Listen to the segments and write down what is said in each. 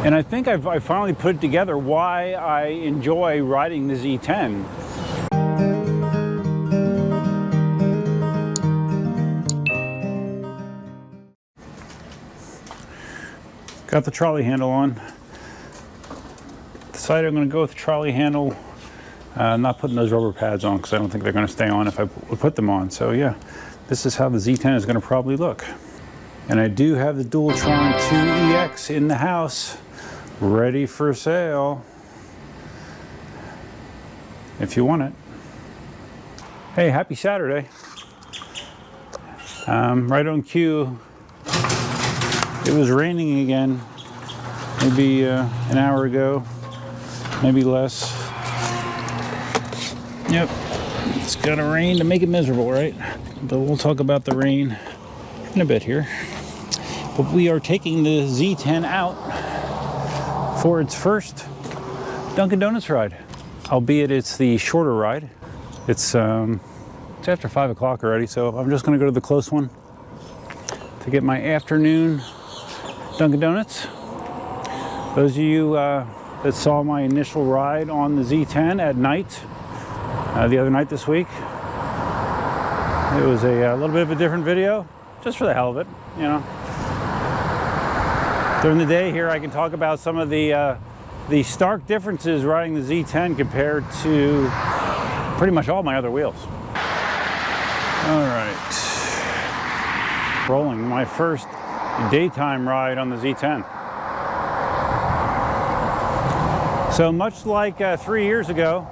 And I think I finally put it together why I enjoy riding the Z10. Got the trolley handle on. Decided I'm going to go with the trolley handle. Not putting those rubber pads on because I don't think they're going to stay on if I put them on. So yeah, this is how the Z10 is going to probably look. And I do have the Dualtron 2EX in the house, ready for sale. If you want it. Hey, happy Saturday. Right on cue. It was raining again, maybe an hour ago, maybe less. Yep, it's gotta rain to make it miserable, right? But we'll talk about the rain in a bit here. But we are taking the Z10 out for its first Dunkin' Donuts ride, albeit it's the shorter ride. It's after 5 o'clock already, so I'm just gonna go to the close one to get my afternoon Dunkin' Donuts. Those of you that saw my initial ride on the Z10 at night, the other night this week, it was a little bit of a different video, just for the hell of it, you know. During the day here, I can talk about some of the stark differences riding the Z10 compared to pretty much all my other wheels. All right, rolling my first daytime ride on the Z10. So much like 3 years ago,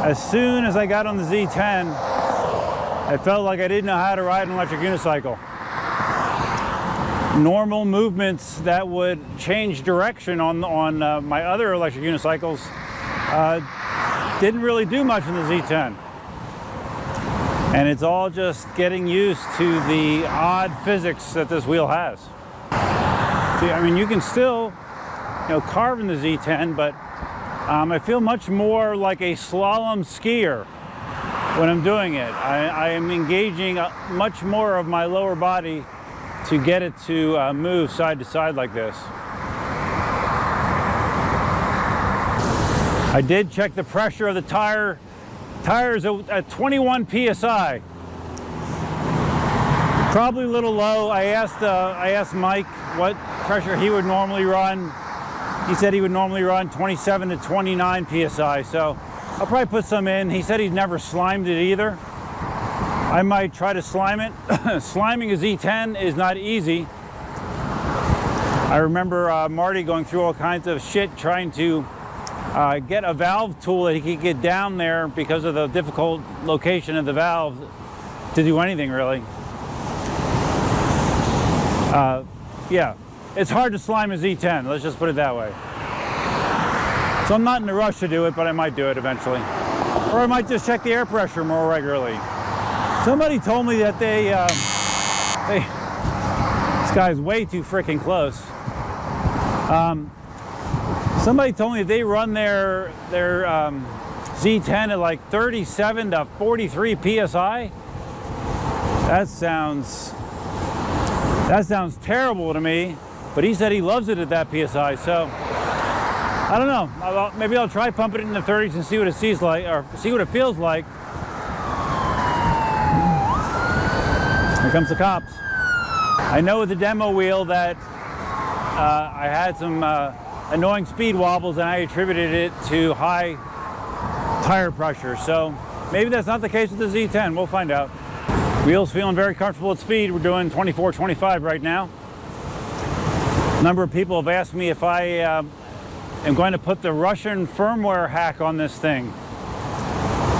as soon as I got on the Z10, I felt like I didn't know how to ride an electric unicycle. Normal movements that would change direction on my other electric unicycles didn't really do much in the Z10. And it's all just getting used to the odd physics that this wheel has. See, I mean, you can still, you know, carve in the Z10, but I feel much more like a slalom skier when I'm doing it. I am engaging much more of my lower body to get it to move side to side like this. I did check the pressure of the tires at 21 psi. Probably a little low. I asked Mike what pressure he would normally run. He said he would normally run 27 to 29 psi. So I'll probably put some in. He said he'd never slimed it either. I might try to slime it. Sliming a Z10 is not easy. I remember Marty going through all kinds of shit trying to get a valve tool that he could get down there because of the difficult location of the valve to do anything really. Yeah, it's hard to slime a Z10, let's just put it that way. So I'm not in a rush to do it, but I might do it eventually. Or I might just check the air pressure more regularly. Somebody told me that this guy's way too freaking close. Somebody told me they run their Z10 at like 37 to 43 psi. That sounds terrible to me, but he said he loves it at that psi. So I don't know. Maybe I'll try pumping it in the 30s and see what it sees like, or see what it feels like. Here comes the cops. I know with the demo wheel that I had some annoying speed wobbles, and I attributed it to high tire pressure. So maybe that's not the case with the Z10. We'll find out. Wheels feeling very comfortable at speed. We're doing 24, 25 right now. A number of people have asked me if I am going to put the Russian firmware hack on this thing,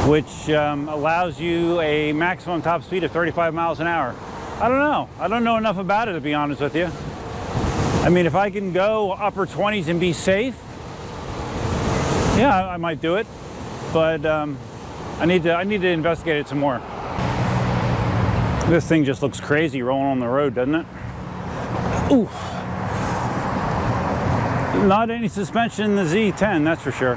which allows you a maximum top speed of 35 miles an hour. I don't know. I don't know enough about it, to be honest with you. I mean, if I can go upper 20s and be safe, yeah, I might do it. But I need to investigate it some more. This thing just looks crazy rolling on the road, doesn't it? Ooh. Not any suspension in the Z10, that's for sure.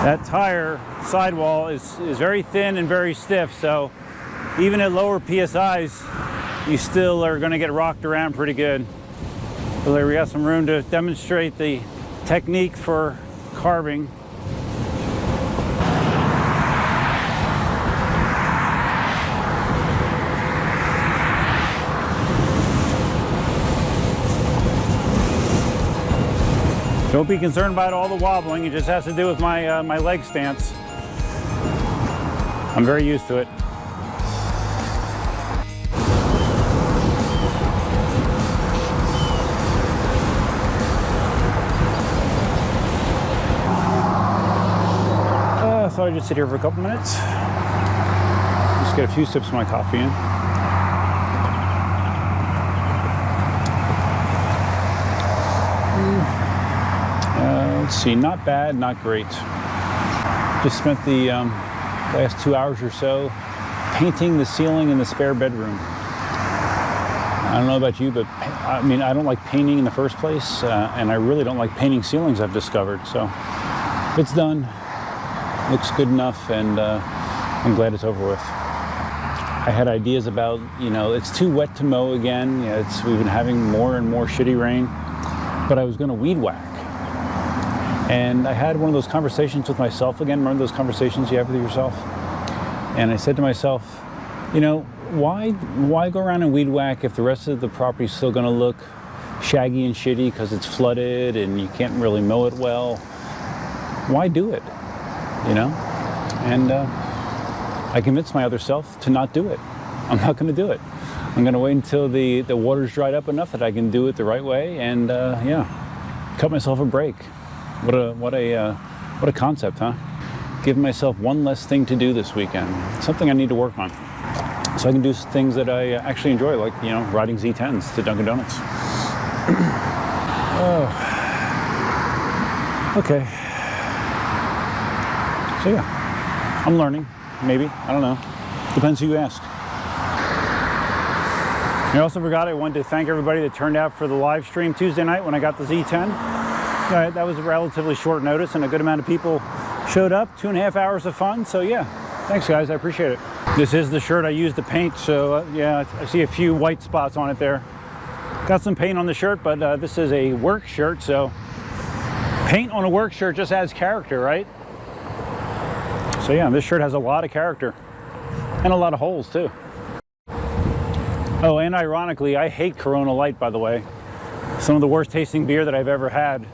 That tire sidewall is very thin and very stiff, so even at lower PSIs, you still are going to get rocked around pretty good. So there we got some room to demonstrate the technique for carving. Don't be concerned about all the wobbling. It just has to do with my my leg stance. I'm very used to it. I thought I'd just sit here for a couple minutes. Just get a few sips of my coffee in. Let's see, not bad, not great. Just spent the last 2 hours or so painting the ceiling in the spare bedroom. I don't know about you, but I mean, I don't like painting in the first place, and I really don't like painting ceilings, I've discovered. So it's done, looks good enough, and I'm glad it's over with. I had ideas about, you know, it's too wet to mow again. Yeah, we've been having more and more shitty rain, but I was going to weed whack. And I had one of those conversations with myself again. Remember those conversations you have with yourself? And I said to myself, you know, why go around and weed whack if the rest of the property is still going to look shaggy and shitty because it's flooded and you can't really mow it well? Why do it? You know? And I convinced my other self to not do it. I'm not going to do it. I'm going to wait until the water's dried up enough that I can do it the right way and yeah, cut myself a break. What a concept, huh? Give myself one less thing to do this weekend. Something I need to work on. So I can do things that I actually enjoy, like, you know, riding Z10s to Dunkin' Donuts. Oh. Okay. So yeah, I'm learning, maybe, I don't know. Depends who you ask. I also forgot I wanted to thank everybody that turned out for the live stream Tuesday night when I got the Z10. That was a relatively short notice and a good amount of people showed up. 2.5 hours of fun. So yeah, thanks guys, I appreciate it. This is the shirt I used to paint, so yeah, I see a few white spots on it there. Got some paint on the shirt, but this is a work shirt, so paint on a work shirt just adds character, right? So yeah, this shirt has a lot of character and a lot of holes too. Oh, and ironically, I hate Corona Light, by the way. Some of the worst tasting beer that I've ever had.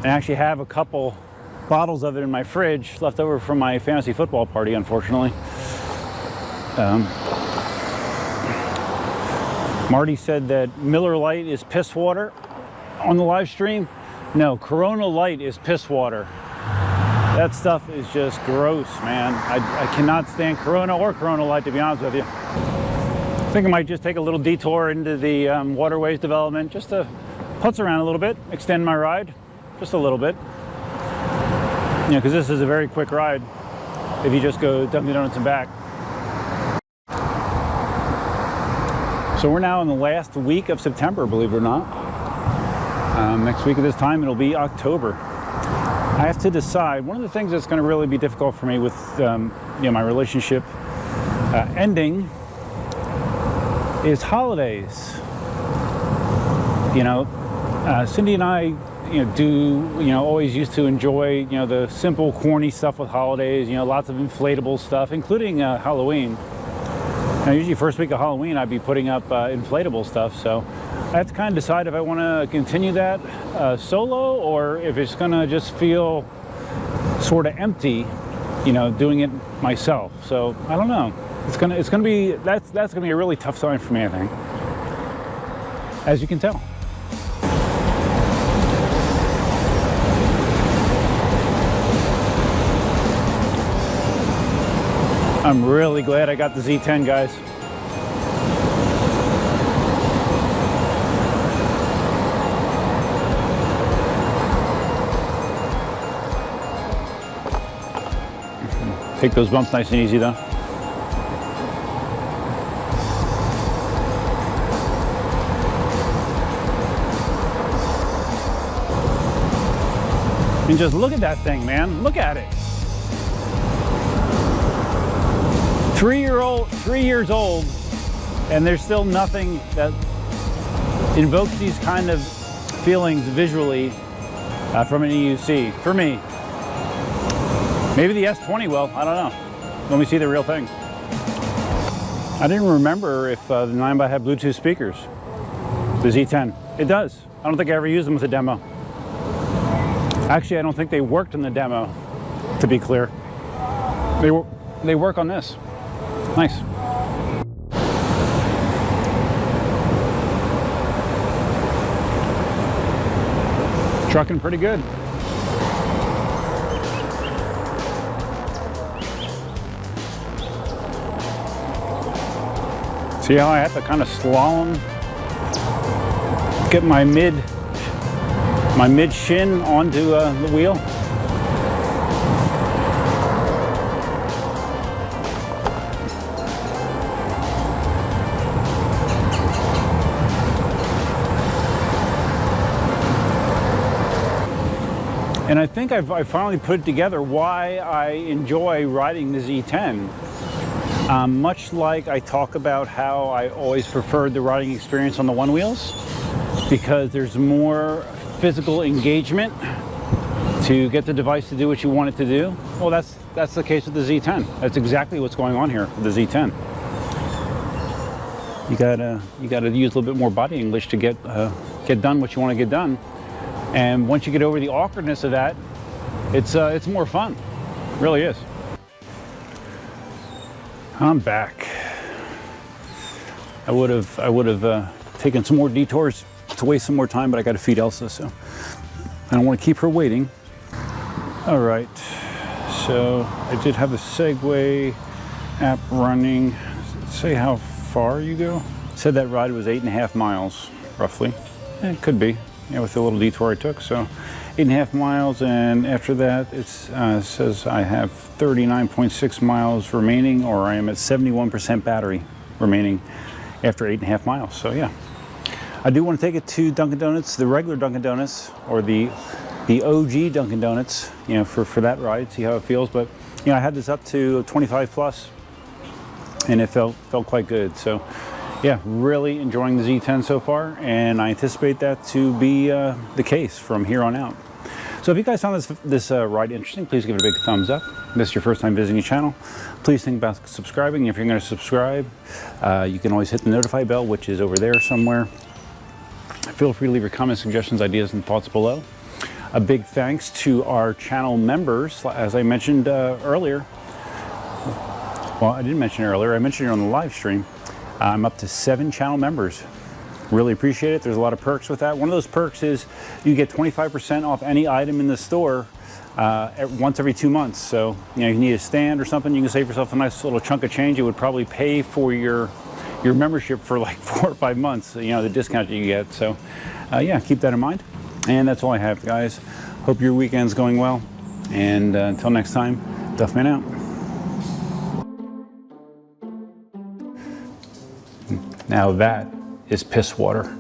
I actually have a couple bottles of it in my fridge left over from my fantasy football party, unfortunately. Marty said that Miller Lite is piss water on the live stream. No, Corona Light is piss water. That stuff is just gross, man. I cannot stand Corona or Corona Light, to be honest with you. I think I might just take a little detour into the waterways development just to putz around a little bit, extend my ride. Just a little bit, you know, because this is a very quick ride if you just go Dunkin' Donuts and back. So we're now in the last week of September, believe it or not. Next week at this time, it'll be October. I have to decide. One of the things that's going to really be difficult for me with you know, my relationship ending is holidays. You know, Cindy and I, you know, always used to enjoy, you know, the simple, corny stuff with holidays, you know, lots of inflatable stuff, including Halloween. Now, usually first week of Halloween, I'd be putting up inflatable stuff, so I have to kind of decide if I want to continue that solo or if it's going to just feel sort of empty, you know, doing it myself. So I don't know. It's gonna be that's gonna be a really tough time for me, I think, as you can tell. I'm really glad I got the Z10, guys. Take those bumps nice and easy, though. And just look at that thing, man. Look at it. 3 years old, And there's still nothing that invokes these kind of feelings visually from an EUC, for me. Maybe the S20 will, I don't know, when we see the real thing. I didn't remember if the Ninebot had Bluetooth speakers, the Z10. It does. I don't think I ever used them with a demo. Actually, I don't think they worked in the demo, to be clear. They work on this. Nice. Trucking pretty good. See how I have to kind of slalom, get my mid shin onto the wheel. And I think I finally put together why I enjoy riding the Z10. Much like I talk about how I always preferred the riding experience on the one wheels, because there's more physical engagement to get the device to do what you want it to do. Well, that's the case with the Z10. That's exactly what's going on here with the Z10. You gotta use a little bit more body English to get done what you want to get done. And once you get over the awkwardness of that, it's more fun. It really is. I'm back. I would have taken some more detours to waste some more time, but I got to feed Elsa, so I don't want to keep her waiting. All right, so I did have a Segway app running. Does it say how far you go? It said that ride was 8.5 miles, roughly. It could be, yeah, with the little detour I took. So 8.5 miles, and after that it says I have 39.6 miles remaining, or I am at 71% battery remaining after 8.5 miles. So yeah, I do want to take it to Dunkin' Donuts, the regular Dunkin' Donuts, or the OG Dunkin' Donuts, you know, for that ride, see how it feels. But you know, I had this up to 25 plus, and it felt quite good. So yeah, really enjoying the Z10 so far, and I anticipate that to be the case from here on out. So if you guys found this ride interesting, please give it a big thumbs up. If this is your first time visiting the channel, please think about subscribing. If you're going to subscribe, you can always hit the notify bell, which is over there somewhere. Feel free to leave your comments, suggestions, ideas, and thoughts below. A big thanks to our channel members. As I mentioned earlier, well, I didn't mention it earlier, I mentioned it on the live stream. I'm up to 7 channel members. Really appreciate it. There's a lot of perks with that. One of those perks is you get 25% off any item in the store once every 2 months. So, you know, if you need a stand or something, you can save yourself a nice little chunk of change. It would probably pay for your membership for like 4 or 5 months, you know, the discount you get. So, yeah, keep that in mind. And that's all I have, guys. Hope your weekend's going well. And until next time, Duffman out. Now that is piss water.